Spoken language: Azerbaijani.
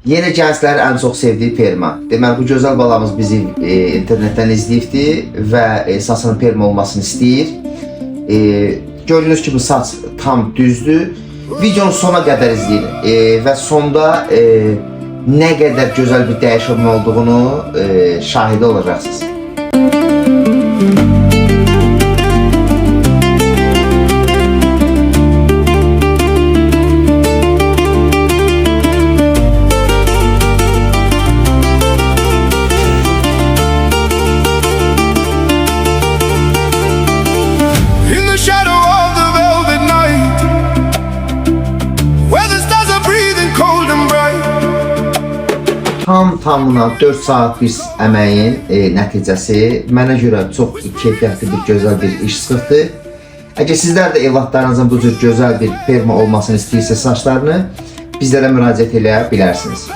Yeni gənclərin ən çox sevdiyi perma. Deməli, bu gözəl balamız bizi internetdən izləyibdir və saçının perma olmasını istəyir. Gördüyünüz kimi saç tam düzdür. Videonun sona qədər izləyin və sonda nə qədər gözəl bir dəyişmə olduğunu şahidi olacaqsınız. Tamına 4 saat bir əməyin nəticəsi mənə görə çox keyfiyyətli bir, gözəl bir iş çıxdı. Əgər sizlər də evlatlarınızın bu cür gözəl bir perma olmasını istəyirsiniz saçlarını, bizlərə müraciət edə bilərsiniz.